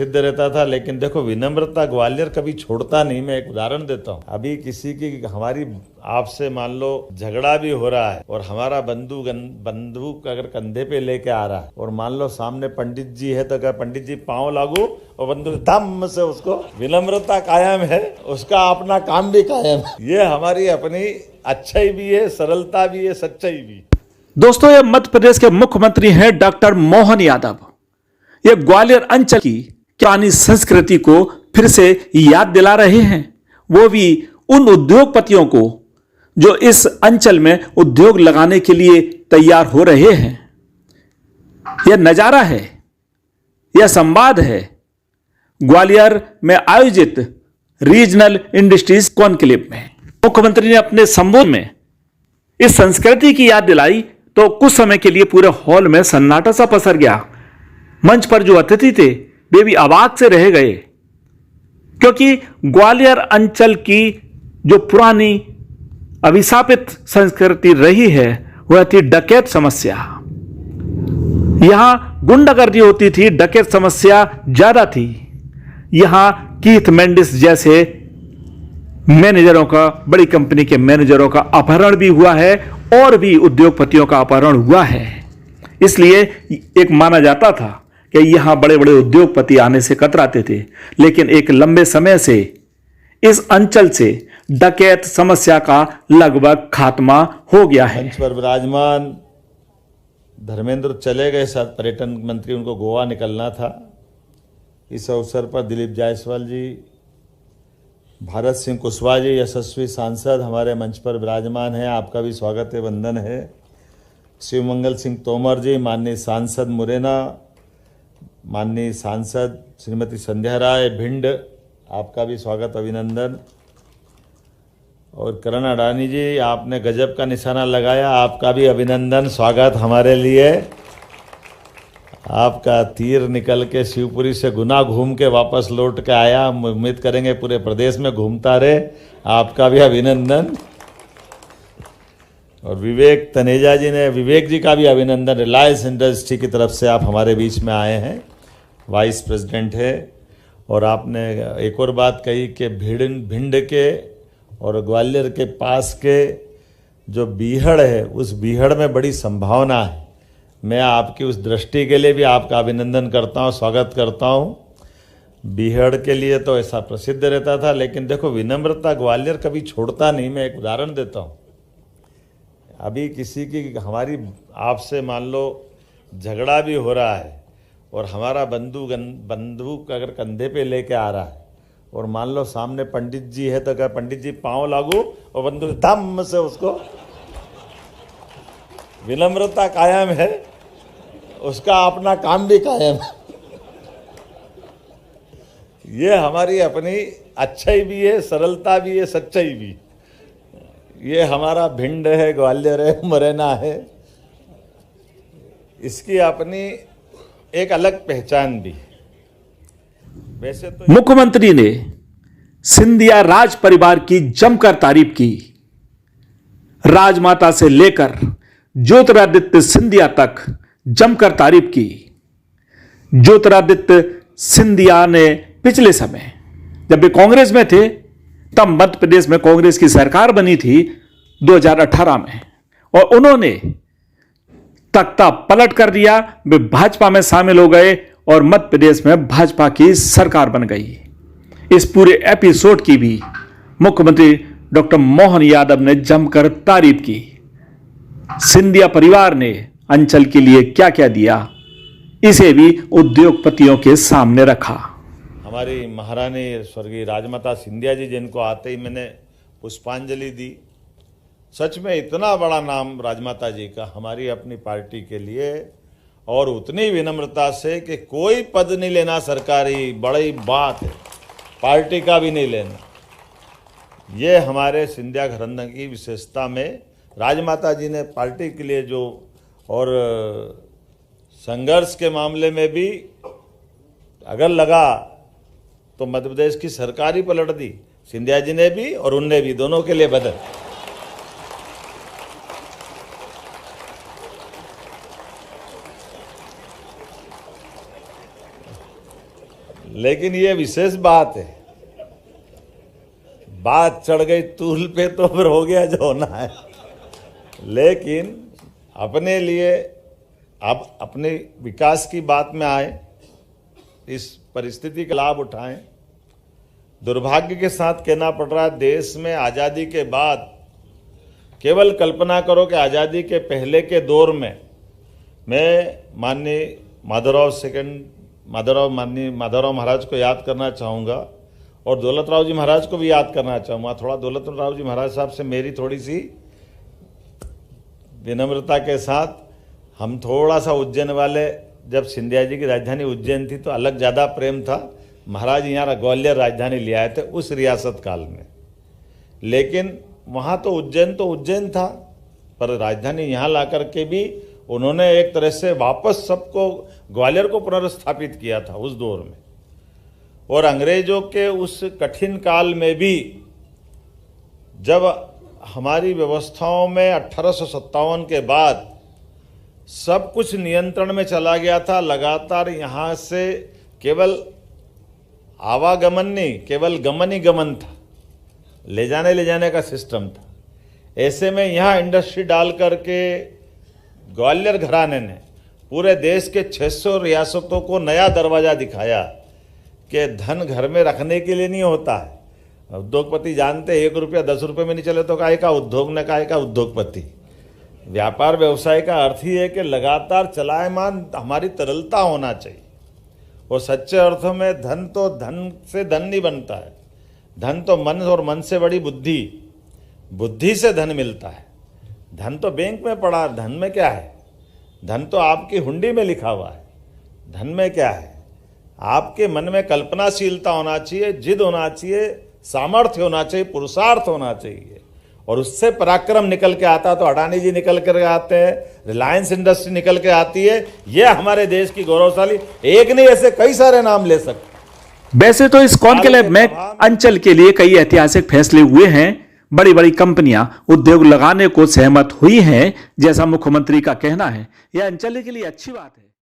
प्रसिद्ध रहता था, लेकिन देखो विनम्रता ग्वालियर कभी छोड़ता नहीं। मैं एक उदाहरण देता हूँ। अभी किसी की हमारी आपसे मान लो झगड़ा भी हो रहा है और हमारा बंदूक अगर कंधे पे लेके आ रहा है और मान लो सामने पंडित जी है, तो क्या पंडित जी पांव लागू और बंदूक धम से, उसको विनम्रता कायम है, उसका अपना काम भी कायम है। ये हमारी अपनी अच्छाई भी है, सरलता भी है, सच्चाई भी। दोस्तों, ये मध्य प्रदेश के मुख्यमंत्री हैं डॉक्टर मोहन यादव। ये ग्वालियर अंचल की पुरानी संस्कृति को फिर से याद दिला रहे हैं, वो भी उन उद्योगपतियों को जो इस अंचल में उद्योग लगाने के लिए तैयार हो रहे हैं। यह नजारा है, यह संवाद है ग्वालियर में आयोजित रीजनल इंडस्ट्रीज कॉन्क्लेव में। मुख्यमंत्री ने अपने संबोधन में इस संस्कृति की याद दिलाई तो कुछ समय के लिए पूरे हॉल में सन्नाटा सा पसर गया। मंच पर जो अतिथि थे वे भी अवाक से रह गए, क्योंकि ग्वालियर अंचल की जो पुरानी अभिशापित संस्कृति रही है वह थी डकैत समस्या। यहां गुंडागर्दी होती थी, डकैत समस्या ज्यादा थी। यहां कीथ मेंडिस जैसे मैनेजरों का, बड़ी कंपनी के मैनेजरों का अपहरण भी हुआ है और भी उद्योगपतियों का अपहरण हुआ है। इसलिए एक माना जाता था कि यहां बड़े बड़े उद्योगपति आने से कतराते थे, लेकिन एक लंबे समय से इस अंचल से डकैत समस्या का लगभग खात्मा हो गया है। मंच पर विराजमान धर्मेंद्र चले गए, साथ पर्यटन मंत्री, उनको गोवा निकलना था। इस अवसर पर दिलीप जायसवाल जी, भारत सिंह कुशवाहा जी, यशस्वी सांसद हमारे मंच पर विराजमान हैं, आपका भी स्वागत है, वंदन है। शिवमंगल सिंह तोमर जी, माननीय सांसद मुरैना, माननीय सांसद श्रीमती संध्या राय भिंड, आपका भी स्वागत, अभिनंदन। और करण अडानी जी, आपने गजब का निशाना लगाया, आपका भी अभिनंदन, स्वागत हमारे लिए। आपका तीर निकल के शिवपुरी से गुना घूम के वापस लौट के आया, उम्मीद करेंगे पूरे प्रदेश में घूमता रहे, आपका भी अभिनंदन। और विवेक तनेजा जी ने, विवेक जी का भी अभिनंदन, रिलायंस इंडस्ट्री की तरफ से आप हमारे बीच में आए हैं, वाइस प्रेसिडेंट है। और आपने एक और बात कही कि भिंड के और ग्वालियर के पास के जो बीहड़ है, उस बीहड़ में बड़ी संभावना है। मैं आपकी उस दृष्टि के लिए भी आपका अभिनंदन करता हूँ, स्वागत करता हूँ। बीहड़ के लिए तो ऐसा प्रसिद्ध रहता था, लेकिन देखो विनम्रता ग्वालियर कभी छोड़ता नहीं। मैं एक उदाहरण देता हूँ। अभी किसी की हमारी आपसे मान लो झगड़ा भी हो रहा है और हमारा बंदूक अगर कंधे पे लेके आ रहा है और मान लो सामने पंडित जी है, तो क्या पंडित जी पांव लागू और बंदूक धम से, उसको विनम्रता कायम है, उसका अपना काम भी कायम है। ये हमारी अपनी अच्छाई भी है, सरलता भी है, सच्चाई भी। ये हमारा भिंड है, ग्वालियर है, मुरैना है, इसकी अपनी एक अलग पहचान भी है। वैसे तो मुख्यमंत्री ने सिंधिया राज परिवार की जमकर तारीफ की। राजमाता से लेकर ज्योतिरादित्य सिंधिया तक जमकर तारीफ की। ज्योतिरादित्य सिंधिया ने पिछले समय जब वे कांग्रेस में थे, तब मध्य प्रदेश में कांग्रेस की सरकार बनी थी 2018 में, और उन्होंने तख्ता पलट कर दिया। वे भाजपा में शामिल हो गए और मध्य प्रदेश में भाजपा की सरकार बन गई। इस पूरे एपिसोड की भी मुख्यमंत्री डॉक्टर मोहन यादव ने जमकर तारीफ की। सिंधिया परिवार ने अंचल के लिए क्या क्या दिया, इसे भी उद्योगपतियों के सामने रखा। हमारी महारानी स्वर्गीय राजमाता सिंधिया जी, जिनको आते ही मैंने पुष्पांजलि दी। सच में इतना बड़ा नाम राजमाता जी का हमारी अपनी पार्टी के लिए, और उतनी विनम्रता से कि कोई पद नहीं लेना सरकारी, बड़ी बात है, पार्टी का भी नहीं लेना। ये हमारे सिंधिया घराने की विशेषता में राजमाता जी ने पार्टी के लिए जो, और संघर्ष के मामले में भी अगर लगा तो मध्य प्रदेश की सरकार ही पलट दी, सिंधिया जी ने भी और उनने भी, दोनों के लिए बदल। लेकिन ये विशेष बात है, बात चढ़ गई तूल पे तो फिर हो गया जो होना है। लेकिन अपने लिए अब अपने विकास की बात में आए, इस परिस्थिति का लाभ उठाएं। दुर्भाग्य के साथ कहना पड़ रहा है, देश में आज़ादी के बाद केवल कल्पना करो कि आज़ादी के पहले के दौर में मैं माननीय माननीय माधवराव महाराज को याद करना चाहूँगा और दौलतराव जी महाराज को भी याद करना चाहूँगा। थोड़ा दौलतराव जी महाराज साहब से मेरी थोड़ी सी विनम्रता के साथ, हम थोड़ा सा उज्जैन वाले, जब सिंधिया जी की राजधानी उज्जैन थी तो अलग ज़्यादा प्रेम था। महाराज यहाँ ग्वालियर राजधानी ले आए थे उस रियासत काल में, लेकिन वहाँ तो उज्जैन था, पर राजधानी यहाँ ला करके भी उन्होंने एक तरह से वापस सबको ग्वालियर को पुनर्स्थापित किया था उस दौर में। और अंग्रेजों के उस कठिन काल में भी जब हमारी व्यवस्थाओं में 1857 के बाद सब कुछ नियंत्रण में चला गया था, लगातार यहाँ से केवल आवागमन नहीं, केवल गमन ही गमन था, ले जाने का सिस्टम था। ऐसे में यहाँ इंडस्ट्री डाल करके ग्वालियर घराने ने पूरे देश के 600 रियासतों को नया दरवाज़ा दिखाया कि धन घर में रखने के लिए नहीं होता है। उद्योगपति जानते 1 रुपया 10 रुपये में नहीं चले तो काहे का उद्योग, न काहे का उद्योगपति। व्यापार व्यवसाय का अर्थ ही है कि लगातार चलायमान हमारी तरलता होना चाहिए। और सच्चे अर्थों में धन तो धन से धन नहीं बनता है, धन तो मन और मन से बड़ी बुद्धि, बुद्धि से धन मिलता है। धन तो बैंक में पड़ा, धन में क्या है? धन तो आपकी हुंडी में लिखा हुआ है। धन में क्या है? आपके मन में कल्पनाशीलता होना चाहिए, जिद होना चाहिए, सामर्थ्य होना चाहिए, पुरुषार्थ होना चाहिए, और उससे पराक्रम निकल के आता। तो अडानी जी निकल कर आते हैं, रिलायंस इंडस्ट्री निकल के आती है। ये हमारे देश की गौरवशाली, एक नहीं ऐसे कई सारे नाम ले सकते। वैसे तो इस कॉन्क्लेव में अंचल के लिए कई ऐतिहासिक फैसले हुए हैं, बड़ी बड़ी कंपनियां उद्योग लगाने को सहमत हुई हैं, जैसा मुख्यमंत्री का कहना है। यह अंचल के लिए अच्छी बात है।